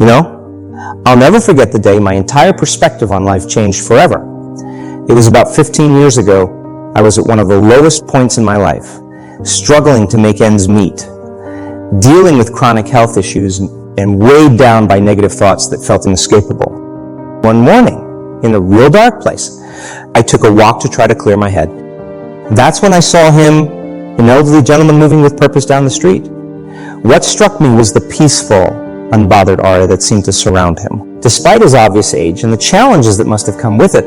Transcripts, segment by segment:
You know, I'll never forget the day my entire perspective on life changed forever. It was about 15 years ago. I was at one of the lowest points in my life, struggling to make ends meet, dealing with chronic health issues, and weighed down by negative thoughts that felt inescapable. One morning, in a real dark place, I took a walk to try to clear my head. That's when I saw him, an elderly gentleman moving with purpose down the street. What struck me was the peaceful, unbothered aura that seemed to surround him. Despite his obvious age and the challenges that must have come with it,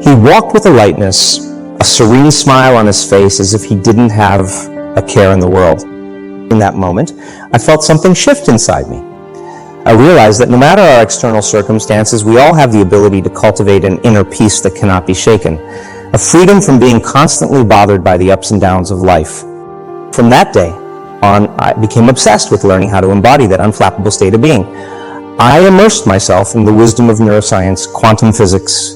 he walked with a lightness, a serene smile on his face, as if he didn't have a care in the world. In that moment, I felt something shift inside me. I realized that no matter our external circumstances, we all have the ability to cultivate an inner peace that cannot be shaken, a freedom from being constantly bothered by the ups and downs of life. From that day on, I became obsessed with learning how to embody that unflappable state of being. I immersed myself in the wisdom of neuroscience, quantum physics,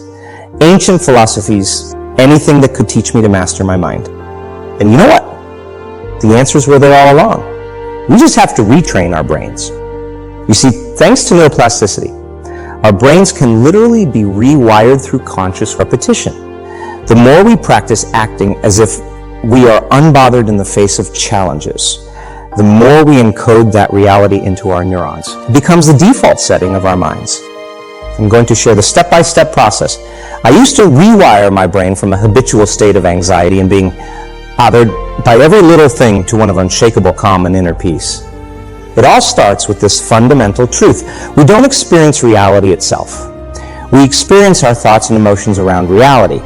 ancient philosophies, anything that could teach me to master my mind. And you know what? The answers were there all along. We just have to retrain our brains. You see, thanks to neuroplasticity, our brains can literally be rewired through conscious repetition. The more we practice acting as if we are unbothered in the face of challenges, the more we encode that reality into our neurons. It becomes the default setting of our minds. I'm going to share the step-by-step process. I used to rewire my brain from a habitual state of anxiety and being bothered by every little thing to one of unshakable calm and inner peace. It all starts with this fundamental truth. We don't experience reality itself. We experience our thoughts and emotions around reality,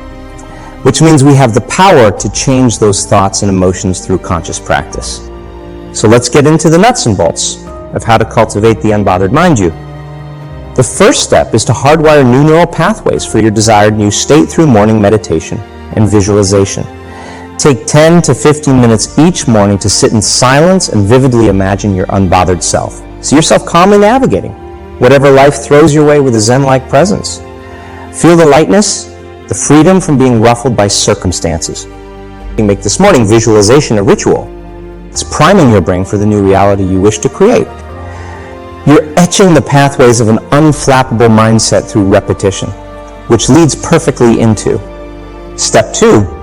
which means we have the power to change those thoughts and emotions through conscious practice. So let's get into the nuts and bolts of how to cultivate the unbothered mind you. The first step is to hardwire new neural pathways for your desired new state through morning meditation and visualization. Take 10 to 15 minutes each morning to sit in silence and vividly imagine your unbothered self. See yourself calmly navigating whatever life throws your way with a Zen-like presence. Feel the lightness, the freedom from being ruffled by circumstances. You make this morning visualization a ritual. It's priming your brain for the new reality you wish to create. You're etching the pathways of an unflappable mindset through repetition, which leads perfectly into step 2,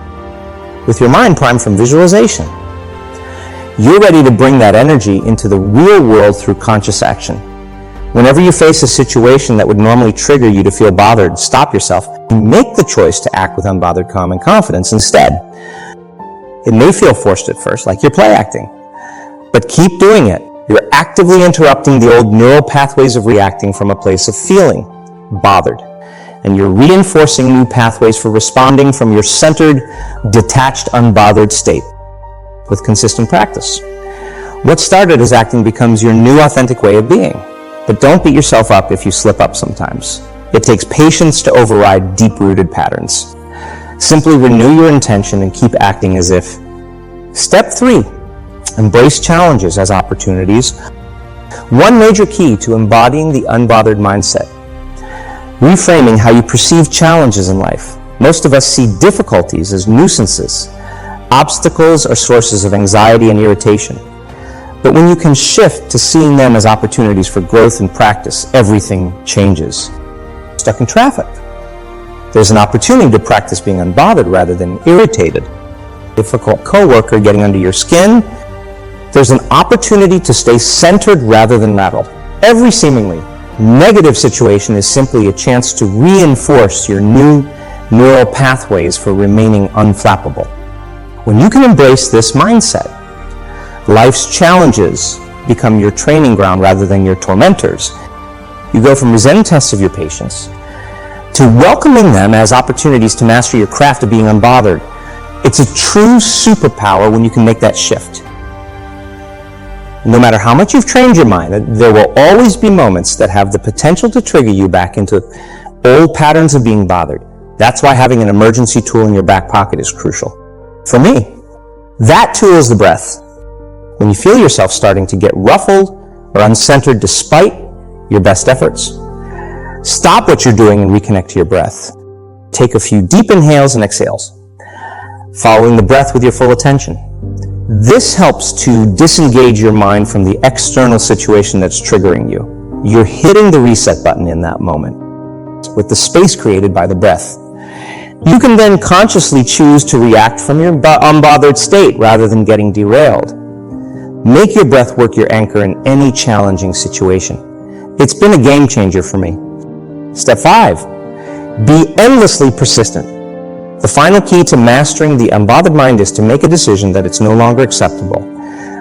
with your mind primed from visualization. You're ready to bring that energy into the real world through conscious action. Whenever you face a situation that would normally trigger you to feel bothered, stop yourself and make the choice to act with unbothered calm and confidence instead. It may feel forced at first, like you're play acting, but keep doing it. You're actively interrupting the old neural pathways of reacting from a place of feeling bothered. And you're reinforcing new pathways for responding from your centered, detached, unbothered state with consistent practice. What started as acting becomes your new authentic way of being. But don't beat yourself up if you slip up sometimes. It takes patience to override deep-rooted patterns. Simply renew your intention and keep acting as if. Step 3, embrace challenges as opportunities. One major key to embodying the unbothered mindset. Reframing how you perceive challenges in life. Most of us see difficulties as nuisances. Obstacles are sources of anxiety and irritation. But when you can shift to seeing them as opportunities for growth and practice, everything changes. Stuck in traffic. There's an opportunity to practice being unbothered rather than irritated. Difficult coworker getting under your skin. There's an opportunity to stay centered rather than rattled. Every seemingly negative situation is simply a chance to reinforce your new neural pathways for remaining unflappable. When you can embrace this mindset, life's challenges become your training ground rather than your tormentors. You go from resenting tests of your patients to welcoming them as opportunities to master your craft of being unbothered. It's a true superpower when you can make that shift. No matter how much you've trained your mind, there will always be moments that have the potential to trigger you back into old patterns of being bothered. That's why having an emergency tool in your back pocket is crucial. For me, that tool is the breath. When you feel yourself starting to get ruffled or uncentered despite your best efforts, stop what you're doing and reconnect to your breath. Take a few deep inhales and exhales, following the breath with your full attention. This helps to disengage your mind from the external situation that's triggering you. You're hitting the reset button in that moment with the space created by the breath. You can then consciously choose to react from your unbothered state rather than getting derailed. Make your breath work your anchor in any challenging situation. It's been a game changer for me. Step 5, be endlessly persistent. The final key to mastering the unbothered mind is to make a decision that it's no longer acceptable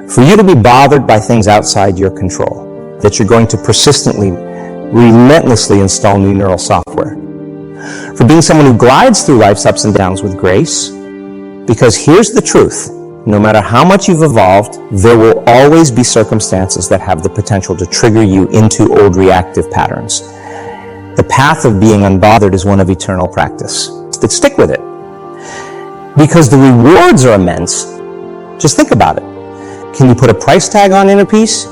for you to be bothered by things outside your control, that you're going to persistently, relentlessly install new neural software. For being someone who glides through life's ups and downs with grace, because here's the truth, no matter how much you've evolved, there will always be circumstances that have the potential to trigger you into old reactive patterns. The path of being unbothered is one of eternal practice. Stick with it. Because the rewards are immense. Just think about it. Can you put a price tag on inner peace?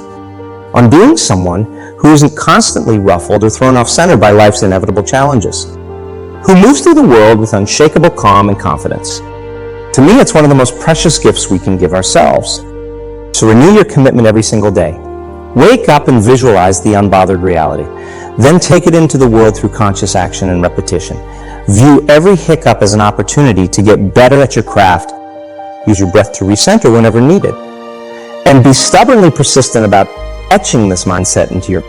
On being someone who isn't constantly ruffled or thrown off center by life's inevitable challenges, who moves through the world with unshakable calm and confidence. To me, it's one of the most precious gifts we can give ourselves. So renew your commitment every single day. Wake up and visualize the unbothered reality. Then take it into the world through conscious action and repetition. View every hiccup as an opportunity to get better at your craft. Use your breath to recenter whenever needed. And be stubbornly persistent about etching this mindset into your...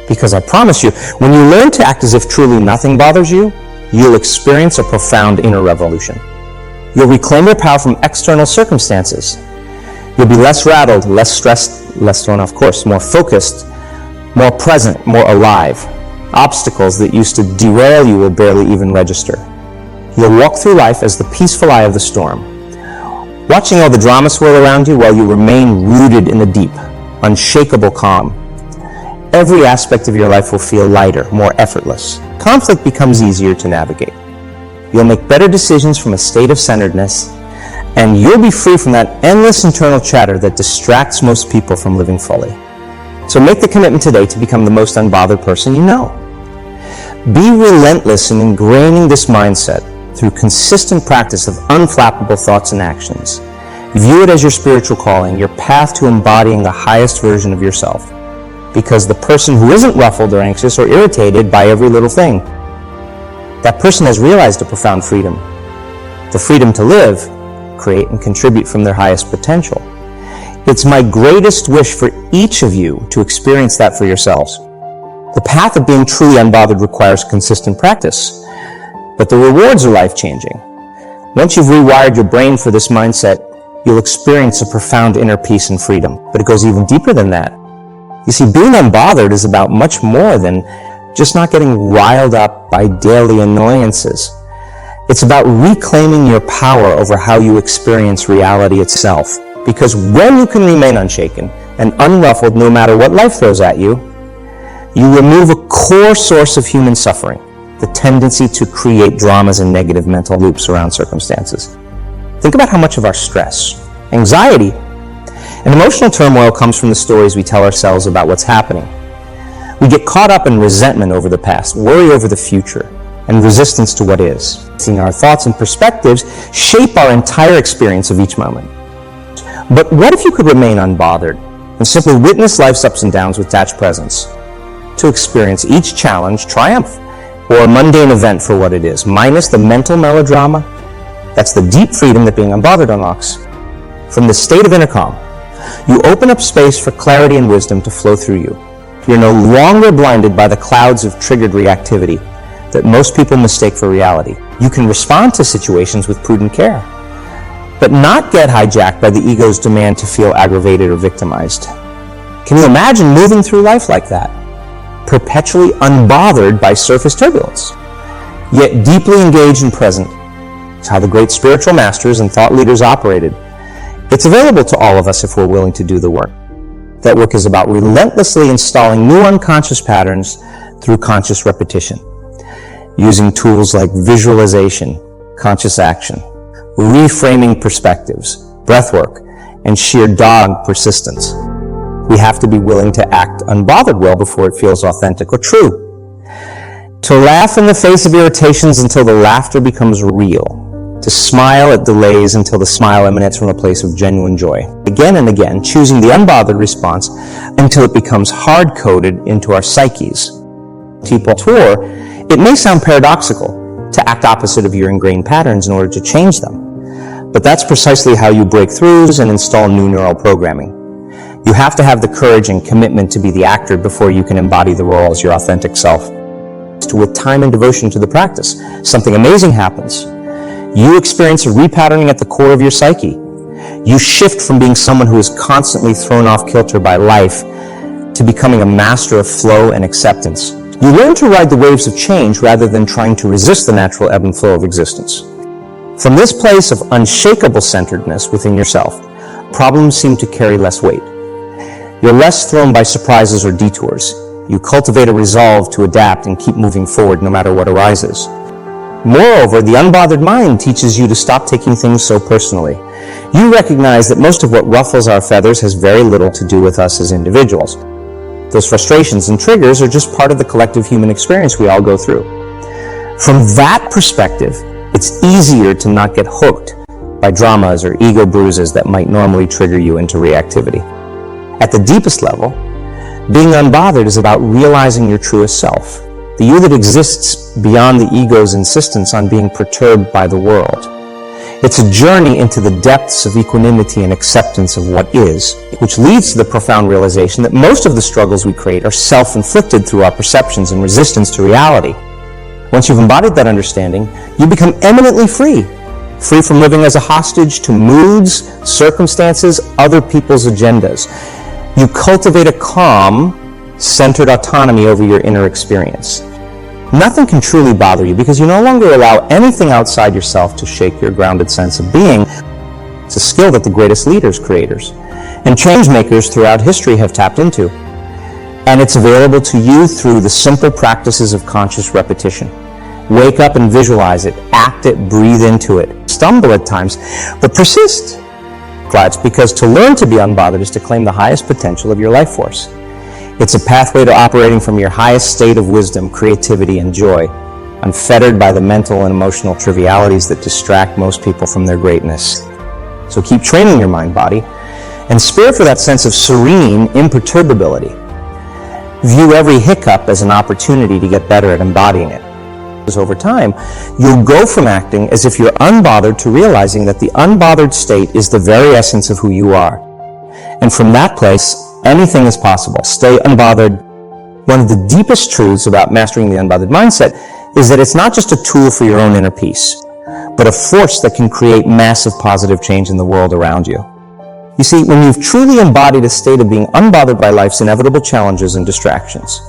Because I promise you, when you learn to act as if truly nothing bothers you, you'll experience a profound inner revolution. You'll reclaim your power from external circumstances. You'll be less rattled, less stressed, less thrown off course, more focused, more present, more alive. Obstacles that used to derail you will barely even register. You'll walk through life as the peaceful eye of the storm, watching all the drama swirl around you while you remain rooted in the deep, unshakable calm. Every aspect of your life will feel lighter, more effortless. Conflict becomes easier to navigate. You'll make better decisions from a state of centeredness, and you'll be free from that endless internal chatter that distracts most people from living fully. So make the commitment today to become the most unbothered person you know. Be relentless in ingraining this mindset through consistent practice of unflappable thoughts and actions. View it as your spiritual calling, your path to embodying the highest version of yourself. Because the person who isn't ruffled or anxious or irritated by every little thing, that person has realized a profound freedom. The freedom to live, create, and contribute from their highest potential. It's my greatest wish for each of you to experience that for yourselves. The path of being truly unbothered requires consistent practice, but the rewards are life-changing. Once you've rewired your brain for this mindset, you'll experience a profound inner peace and freedom. But it goes even deeper than that. You see, being unbothered is about much more than just not getting riled up by daily annoyances. It's about reclaiming your power over how you experience reality itself. Because when you can remain unshaken and unruffled no matter what life throws at you, you remove a core source of human suffering, the tendency to create dramas and negative mental loops around circumstances. Think about how much of our stress, anxiety, and emotional turmoil comes from the stories we tell ourselves about what's happening. We get caught up in resentment over the past, worry over the future, and resistance to what is. Seeing our thoughts and perspectives shape our entire experience of each moment. But what if you could remain unbothered and simply witness life's ups and downs with detached presence? To experience each challenge, triumph, or a mundane event for what it is, minus the mental melodrama. That's the deep freedom that being unbothered unlocks. From the state of inner calm, you open up space for clarity and wisdom to flow through you. You're no longer blinded by the clouds of triggered reactivity that most people mistake for reality. You can respond to situations with prudent care, but not get hijacked by the ego's demand to feel aggravated or victimized. Can you imagine moving through life like that? Perpetually unbothered by surface turbulence, yet deeply engaged and present. It's how the great spiritual masters and thought leaders operated. It's available to all of us if we're willing to do the work. That work is about relentlessly installing new unconscious patterns through conscious repetition, using tools like visualization, conscious action, reframing perspectives, breathwork, and sheer dogged persistence. We have to be willing to act unbothered well before it feels authentic or true. To laugh in the face of irritations until the laughter becomes real. to smile at delays until the smile emanates from a place of genuine joy. Again and again, choosing the unbothered response until it becomes hard-coded into our psyches. People tour, it may sound paradoxical to act opposite of your ingrained patterns in order to change them. But that's precisely how you break throughs and install new neural programming. You have to have the courage and commitment to be the actor before you can embody the role as your authentic self. With time and devotion to the practice, something amazing happens. You experience a repatterning at the core of your psyche. You shift from being someone who is constantly thrown off kilter by life to becoming a master of flow and acceptance. You learn to ride the waves of change rather than trying to resist the natural ebb and flow of existence. From this place of unshakable centeredness within yourself, problems seem to carry less weight. You're less thrown by surprises or detours. You cultivate a resolve to adapt and keep moving forward no matter what arises. Moreover, the unbothered mind teaches you to stop taking things so personally. You recognize that most of what ruffles our feathers has very little to do with us as individuals. Those frustrations and triggers are just part of the collective human experience we all go through. From that perspective, it's easier to not get hooked by dramas or ego bruises that might normally trigger you into reactivity. At the deepest level, being unbothered is about realizing your truest self, the you that exists beyond the ego's insistence on being perturbed by the world. It's a journey into the depths of equanimity and acceptance of what is, which leads to the profound realization that most of the struggles we create are self-inflicted through our perceptions and resistance to reality. Once you've embodied that understanding, you become eminently free from living as a hostage to moods, circumstances, other people's agendas. You cultivate a calm, centered autonomy over your inner experience. Nothing can truly bother you because you no longer allow anything outside yourself to shake your grounded sense of being. It's a skill that the greatest leaders, creators, and change makers throughout history have tapped into. And it's available to you through the simple practices of conscious repetition. Wake up and visualize it, act it, breathe into it. Stumble at times, but persist. Because to learn to be unbothered is to claim the highest potential of your life force. It's a pathway to operating from your highest state of wisdom, creativity, and joy, unfettered by the mental and emotional trivialities that distract most people from their greatness. So keep training your mind, body, and spirit for that sense of serene imperturbability. View every hiccup as an opportunity to get better at embodying it. Over time, you'll go from acting as if you're unbothered to realizing that the unbothered state is the very essence of who you are. And from that place, anything is possible. Stay unbothered. One of the deepest truths about mastering the unbothered mindset is that it's not just a tool for your own inner peace, but a force that can create massive positive change in the world around you. You see, when you've truly embodied a state of being unbothered by life's inevitable challenges and distractions,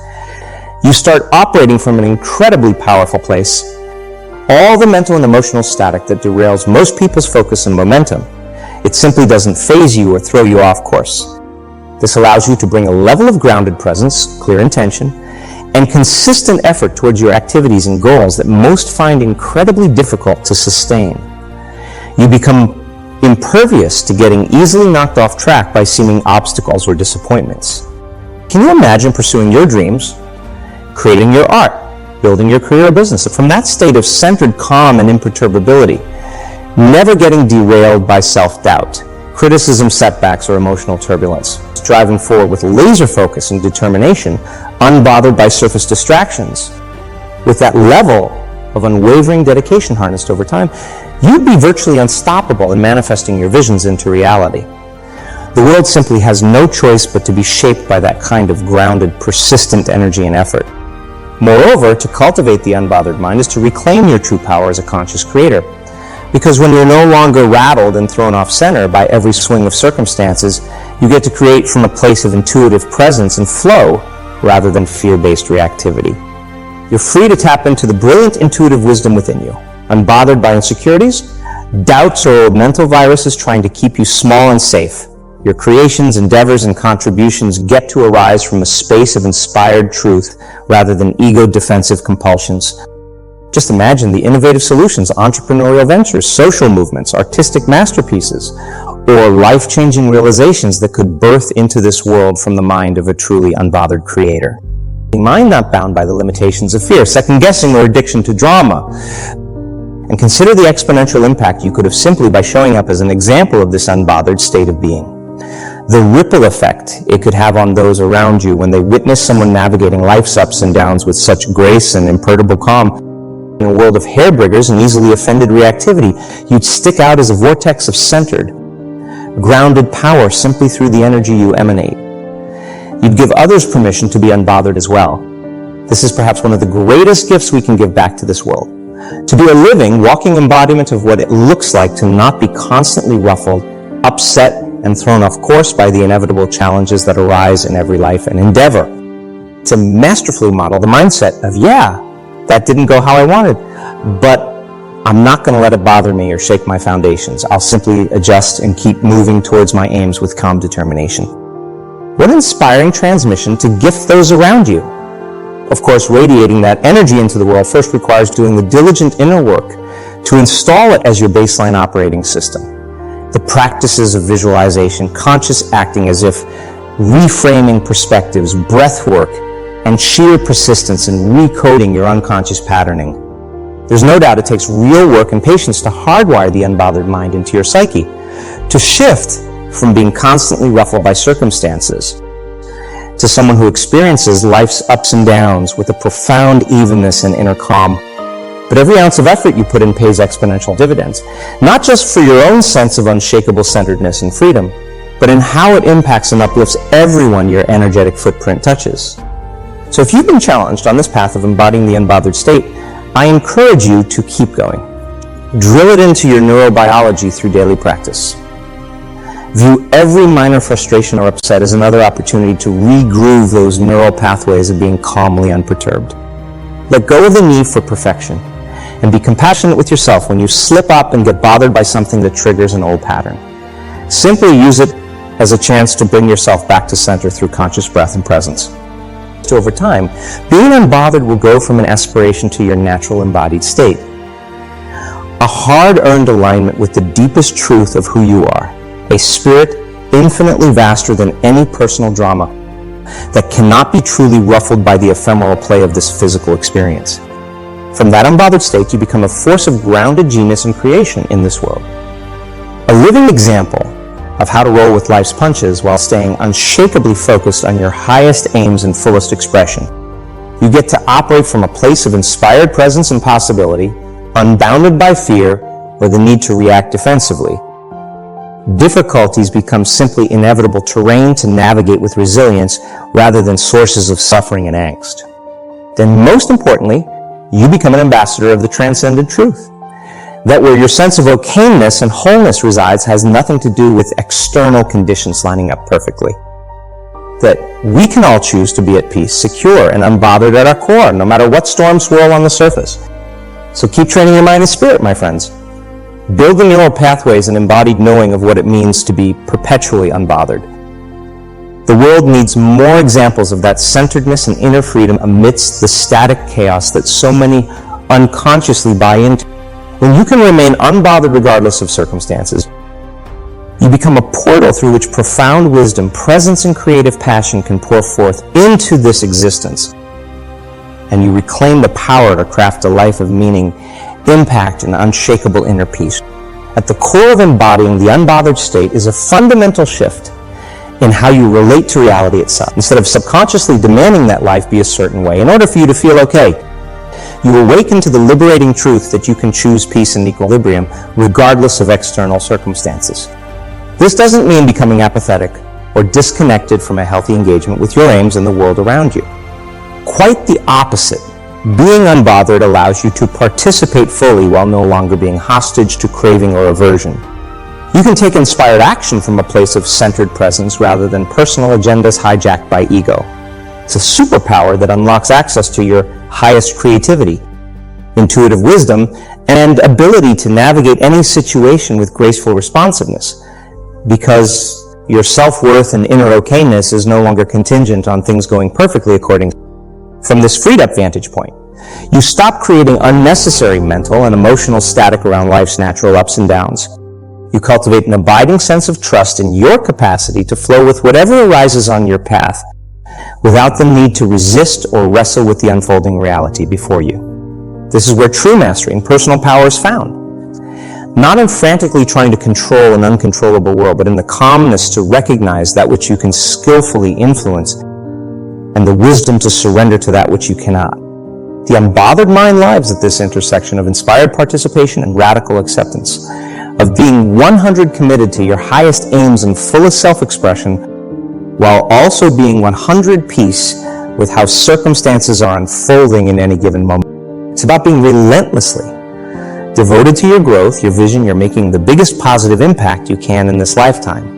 you start operating from an incredibly powerful place. All the mental and emotional static that derails most people's focus and momentum, it simply doesn't faze you or throw you off course. This allows you to bring a level of grounded presence, clear intention, and consistent effort towards your activities and goals that most find incredibly difficult to sustain. You become impervious to getting easily knocked off track by seeming obstacles or disappointments. Can you imagine pursuing your dreams, creating your art, building your career or business from that state of centered calm and imperturbability, never getting derailed by self-doubt, criticism, setbacks, or emotional turbulence, driving forward with laser focus and determination, unbothered by surface distractions? With that level of unwavering dedication harnessed over time, you'd be virtually unstoppable in manifesting your visions into reality. The world simply has no choice but to be shaped by that kind of grounded, persistent energy and effort. Moreover, to cultivate the unbothered mind is to reclaim your true power as a conscious creator. Because when you're no longer rattled and thrown off center by every swing of circumstances, you get to create from a place of intuitive presence and flow rather than fear-based reactivity. You're free to tap into the brilliant intuitive wisdom within you, unbothered by insecurities, doubts, or old mental viruses trying to keep you small and safe. Your creations, endeavors, and contributions get to arise from a space of inspired truth rather than ego-defensive compulsions. Just imagine the innovative solutions, entrepreneurial ventures, social movements, artistic masterpieces, or life-changing realizations that could birth into this world from the mind of a truly unbothered creator. A mind not bound by the limitations of fear, second-guessing, or addiction to drama. And consider the exponential impact you could have simply by showing up as an example of this unbothered state of being. The ripple effect it could have on those around you when they witness someone navigating life's ups and downs with such grace and imperturbable calm. In a world of hairbriggers and easily offended reactivity, you'd stick out as a vortex of centered, grounded power simply through the energy you emanate. You'd give others permission to be unbothered as well. This is perhaps one of the greatest gifts we can give back to this world. To be a living, walking embodiment of what it looks like to not be constantly ruffled, upset, and thrown off course by the inevitable challenges that arise in every life and endeavor. To masterfully model the mindset of, yeah, that didn't go how I wanted, but I'm not going to let it bother me or shake my foundations. I'll simply adjust and keep moving towards my aims with calm determination. What an inspiring transmission to gift those around you. Of course, radiating that energy into the world first requires doing the diligent inner work to install it as your baseline operating system. The practices of visualization, conscious acting as if, reframing perspectives, breath work, and sheer persistence in recoding your unconscious patterning. There's no doubt it takes real work and patience to hardwire the unbothered mind into your psyche, to shift from being constantly ruffled by circumstances to someone who experiences life's ups and downs with a profound evenness and inner calm. But every ounce of effort you put in pays exponential dividends, not just for your own sense of unshakable centeredness and freedom, but in how it impacts and uplifts everyone your energetic footprint touches. So if you've been challenged on this path of embodying the unbothered state, I encourage you to keep going. Drill it into your neurobiology through daily practice. View every minor frustration or upset as another opportunity to regroove those neural pathways of being calmly unperturbed. Let go of the need for perfection, and be compassionate with yourself when you slip up and get bothered by something that triggers an old pattern. Simply use it as a chance to bring yourself back to center through conscious breath and presence. Over time, being unbothered will go from an aspiration to your natural embodied state. A hard-earned alignment with the deepest truth of who you are, a spirit infinitely vaster than any personal drama that cannot be truly ruffled by the ephemeral play of this physical experience. From that unbothered state, you become a force of grounded genius and creation in this world. A living example of how to roll with life's punches while staying unshakably focused on your highest aims and fullest expression. You get to operate from a place of inspired presence and possibility, unbounded by fear or the need to react defensively. Difficulties become simply inevitable terrain to navigate with resilience rather than sources of suffering and angst. Then most importantly, you become an ambassador of the transcendent truth. That where your sense of okayness and wholeness resides has nothing to do with external conditions lining up perfectly. That we can all choose to be at peace, secure, and unbothered at our core, no matter what storms swirl on the surface. So keep training your mind and spirit, my friends. Build the neural pathways and embodied knowing of what it means to be perpetually unbothered. The world needs more examples of that centeredness and inner freedom amidst the static chaos that so many unconsciously buy into. When you can remain unbothered regardless of circumstances, you become a portal through which profound wisdom, presence, and creative passion can pour forth into this existence. And you reclaim the power to craft a life of meaning, impact, and unshakable inner peace. At the core of embodying the unbothered state is a fundamental shift in how you relate to reality itself. Instead of subconsciously demanding that life be a certain way in order for you to feel okay, you awaken to the liberating truth that you can choose peace and equilibrium regardless of external circumstances. This doesn't mean becoming apathetic or disconnected from a healthy engagement with your aims and the world around you. Quite the opposite. Being unbothered allows you to participate fully while no longer being hostage to craving or aversion. You can take inspired action from a place of centered presence rather than personal agendas hijacked by ego. It's a superpower that unlocks access to your highest creativity, intuitive wisdom, and ability to navigate any situation with graceful responsiveness, because your self-worth and inner okayness is no longer contingent on things going perfectly according. From this freed-up vantage point, you stop creating unnecessary mental and emotional static around life's natural ups and downs. You cultivate an abiding sense of trust in your capacity to flow with whatever arises on your path without the need to resist or wrestle with the unfolding reality before you. This is where true mastery and personal power is found. Not in frantically trying to control an uncontrollable world, but in the calmness to recognize that which you can skillfully influence and the wisdom to surrender to that which you cannot. The unbothered mind lives at this intersection of inspired participation and radical acceptance, of being 100 committed to your highest aims and fullest self-expression, while also being 100 peace with how circumstances are unfolding in any given moment. It's about being relentlessly devoted to your growth, your vision. You're making the biggest positive impact you can in this lifetime,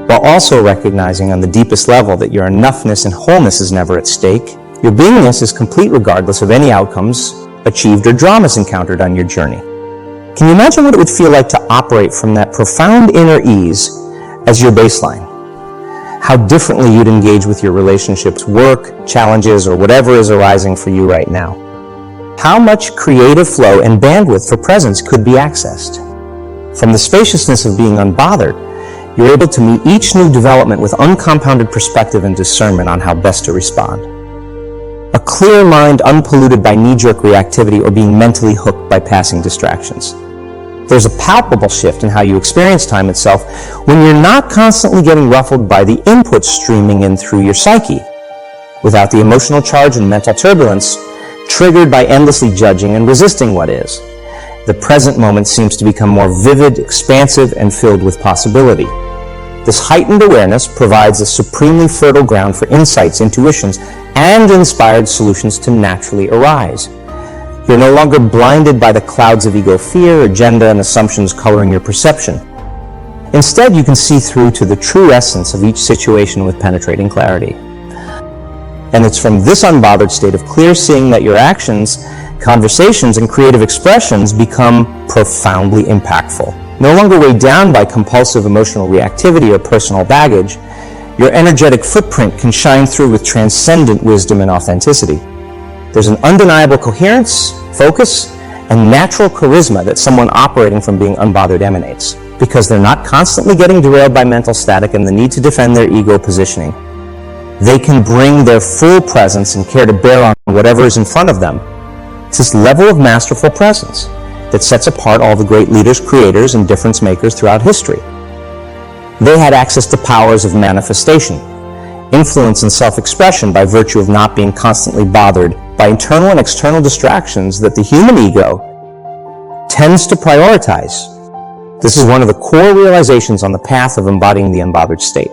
while also recognizing on the deepest level that your enoughness and wholeness is never at stake. Your beingness is complete regardless of any outcomes achieved or dramas encountered on your journey. Can you imagine what it would feel like to operate from that profound inner ease as your baseline? How differently you'd engage with your relationships, work, challenges, or whatever is arising for you right now. How much creative flow and bandwidth for presence could be accessed? From the spaciousness of being unbothered, you're able to meet each new development with uncompounded perspective and discernment on how best to respond. A clear mind unpolluted by knee-jerk reactivity or being mentally hooked by passing distractions. There's a palpable shift in how you experience time itself when you're not constantly getting ruffled by the input streaming in through your psyche, without the emotional charge and mental turbulence triggered by endlessly judging and resisting what is. The present moment seems to become more vivid, expansive, and filled with possibility. This heightened awareness provides a supremely fertile ground for insights, intuitions, and inspired solutions to naturally arise. You're no longer blinded by the clouds of ego fear, agenda, and assumptions coloring your perception. Instead, you can see through to the true essence of each situation with penetrating clarity. And it's from this unbothered state of clear seeing that your actions, conversations, and creative expressions become profoundly impactful. No longer weighed down by compulsive emotional reactivity or personal baggage, your energetic footprint can shine through with transcendent wisdom and authenticity. There's an undeniable coherence, focus, and natural charisma that someone operating from being unbothered emanates, because they're not constantly getting derailed by mental static and the need to defend their ego positioning. They can bring their full presence and care to bear on whatever is in front of them. It's this level of masterful presence that sets apart all the great leaders, creators, and difference makers throughout history. They had access to powers of manifestation, influence, and self-expression by virtue of not being constantly bothered by internal and external distractions that the human ego tends to prioritize. This is one of the core realizations on the path of embodying the unbothered state.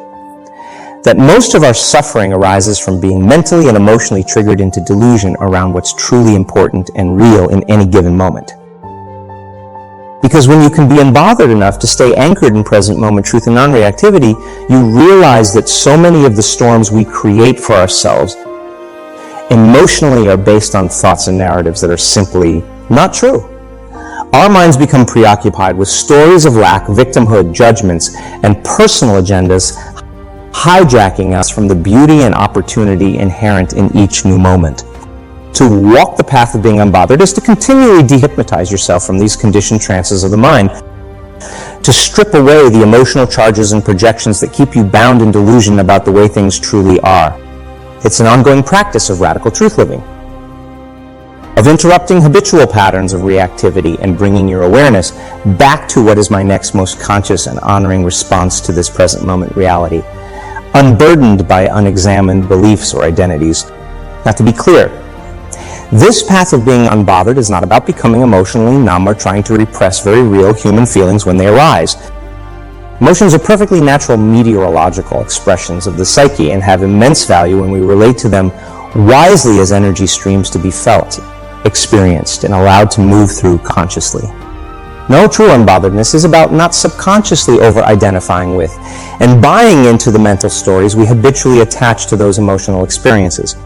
That most of our suffering arises from being mentally and emotionally triggered into delusion around what's truly important and real in any given moment. Because when you can be unbothered enough to stay anchored in present moment truth and non-reactivity, you realize that so many of the storms we create for ourselves emotionally are based on thoughts and narratives that are simply not true. Our minds become preoccupied with stories of lack, victimhood, judgments, and personal agendas, hijacking us from the beauty and opportunity inherent in each new moment. To walk the path of being unbothered is to continually dehypnotize yourself from these conditioned trances of the mind, to strip away the emotional charges and projections that keep you bound in delusion about the way things truly are. It's an ongoing practice of radical truth living, of interrupting habitual patterns of reactivity and bringing your awareness back to what is my next most conscious and honoring response to this present moment reality, unburdened by unexamined beliefs or identities. Now, to be clear, this path of being unbothered is not about becoming emotionally numb or trying to repress very real human feelings when they arise. Emotions are perfectly natural meteorological expressions of the psyche and have immense value when we relate to them wisely as energy streams to be felt, experienced, and allowed to move through consciously. No, true unbotheredness is about not subconsciously over-identifying with and buying into the mental stories we habitually attach to those emotional experiences.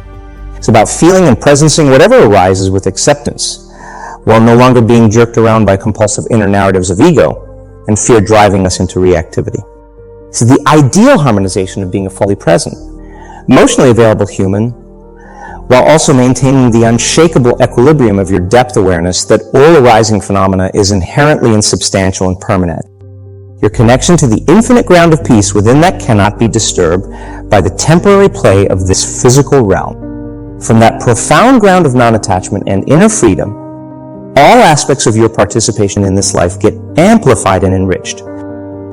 It's about feeling and presencing whatever arises with acceptance, while no longer being jerked around by compulsive inner narratives of ego and fear driving us into reactivity. This is the ideal harmonization of being a fully present, emotionally available human, while also maintaining the unshakable equilibrium of your depth awareness that all arising phenomena is inherently insubstantial and permanent. Your connection to the infinite ground of peace within that cannot be disturbed by the temporary play of this physical realm. From that profound ground of non-attachment and inner freedom, all aspects of your participation in this life get amplified and enriched.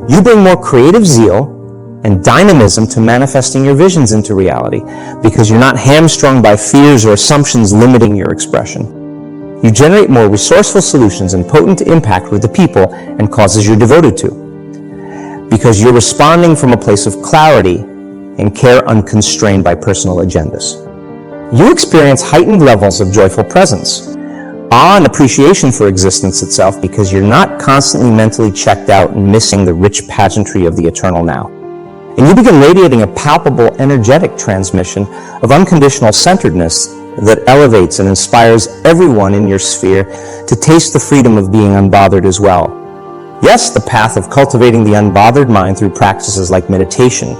You bring more creative zeal and dynamism to manifesting your visions into reality because you're not hamstrung by fears or assumptions limiting your expression. You generate more resourceful solutions and potent impact with the people and causes you're devoted to because you're responding from a place of clarity and care unconstrained by personal agendas. You experience heightened levels of joyful presence, awe and appreciation for existence itself because you're not constantly mentally checked out and missing the rich pageantry of the eternal now. And you begin radiating a palpable, energetic transmission of unconditional centeredness that elevates and inspires everyone in your sphere to taste the freedom of being unbothered as well. Yes, the path of cultivating the unbothered mind through practices like meditation,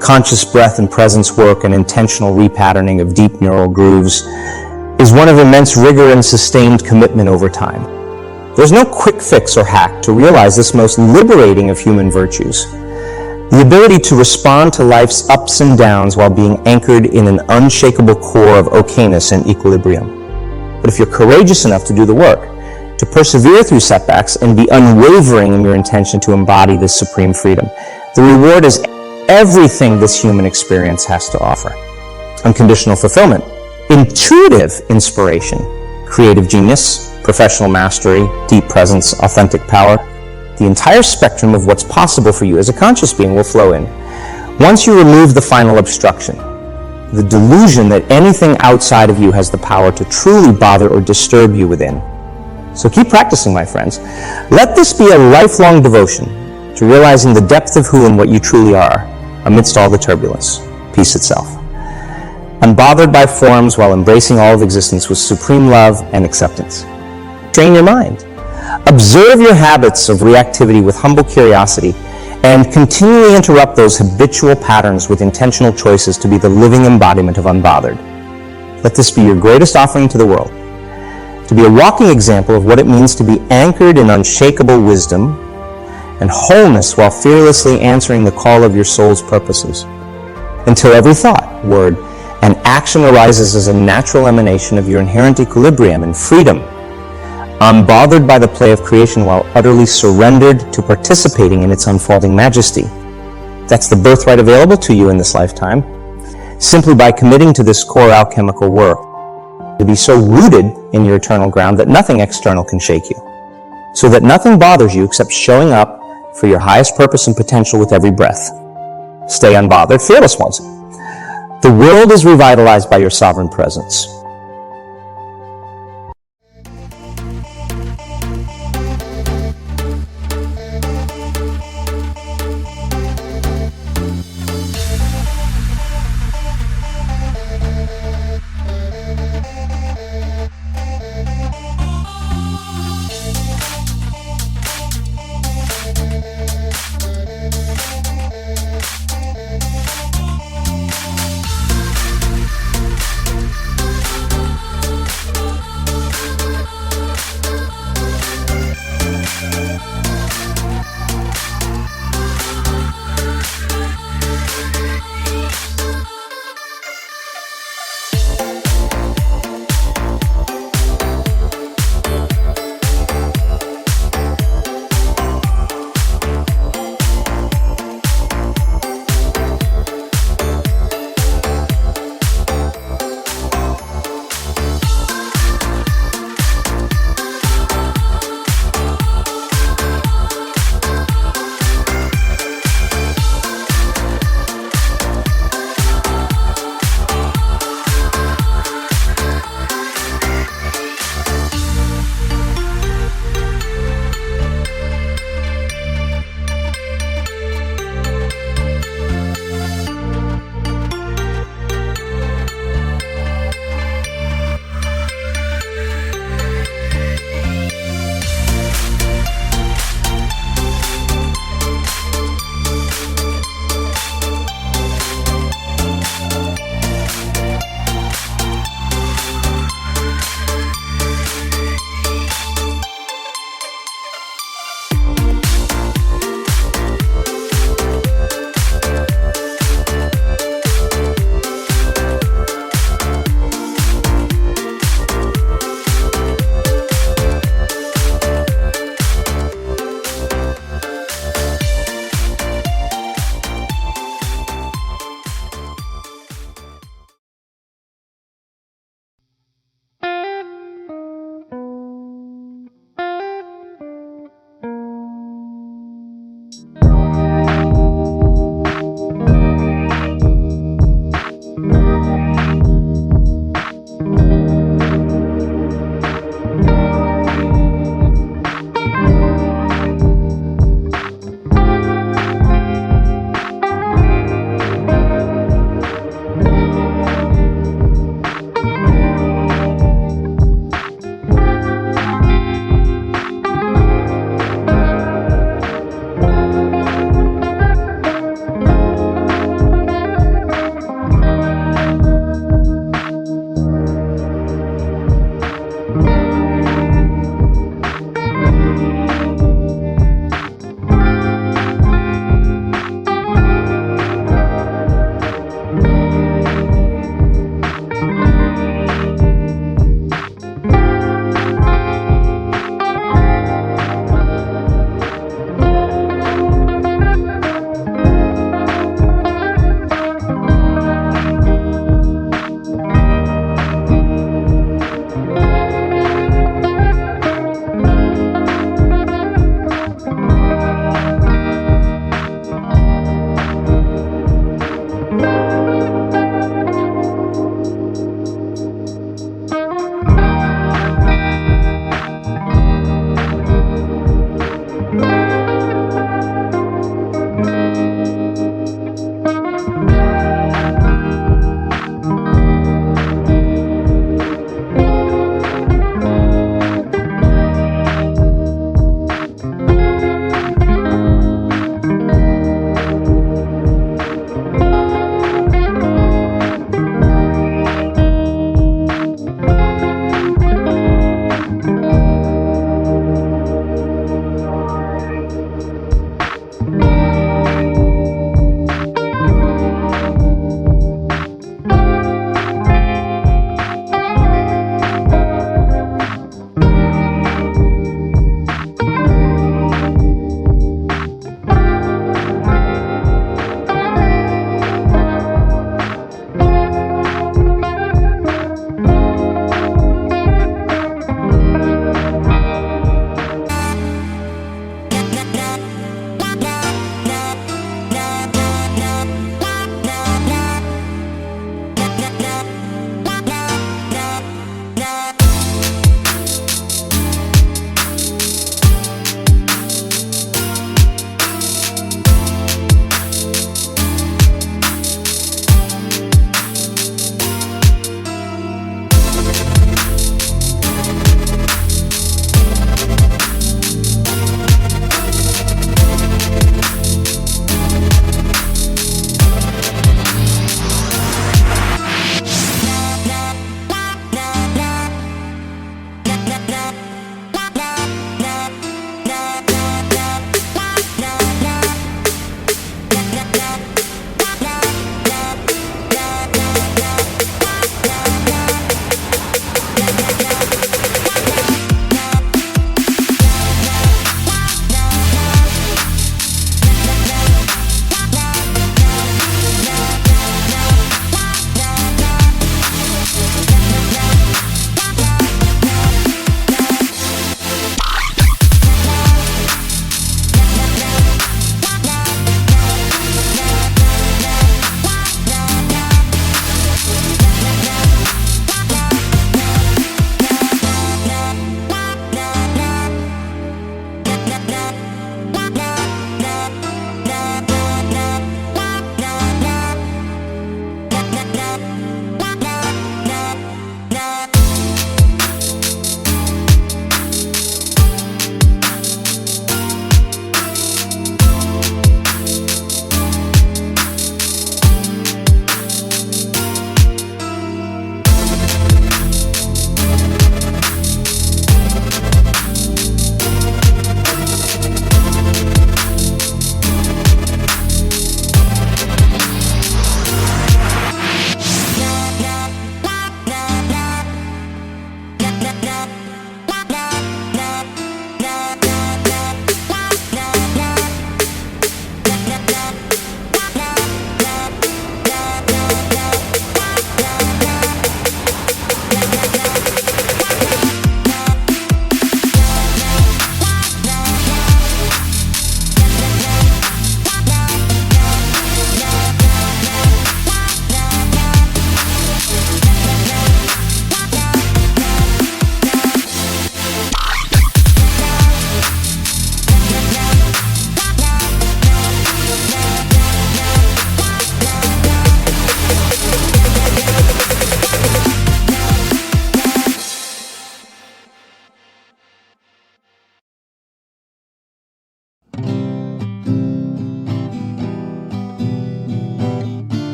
conscious breath and presence work, and intentional repatterning of deep neural grooves is one of immense rigor and sustained commitment over time. There's no quick fix or hack to realize this most liberating of human virtues. The ability to respond to life's ups and downs while being anchored in an unshakable core of okayness and equilibrium. But if you're courageous enough to do the work, to persevere through setbacks and be unwavering in your intention to embody this supreme freedom, the reward is everything this human experience has to offer. Unconditional fulfillment, intuitive inspiration, creative genius, professional mastery, deep presence, authentic power. The entire spectrum of what's possible for you as a conscious being will flow in. Once you remove the final obstruction, the delusion that anything outside of you has the power to truly bother or disturb you within. So keep practicing, my friends. Let this be a lifelong devotion to realizing the depth of who and what you truly are amidst all the turbulence, peace itself. Unbothered by forms while embracing all of existence with supreme love and acceptance. Train your mind. Observe your habits of reactivity with humble curiosity and continually interrupt those habitual patterns with intentional choices to be the living embodiment of unbothered. Let this be your greatest offering to the world, to be a walking example of what it means to be anchored in unshakable wisdom and wholeness while fearlessly answering the call of your soul's purposes, until every thought, word, and action arises as a natural emanation of your inherent equilibrium and freedom, unbothered by the play of creation while utterly surrendered to participating in its unfolding majesty. That's the birthright available to you in this lifetime, simply by committing to this core alchemical work, to be so rooted in your eternal ground that nothing external can shake you, so that nothing bothers you except showing up for your highest purpose and potential with every breath. Stay unbothered, fearless ones. The world is revitalized by your sovereign presence.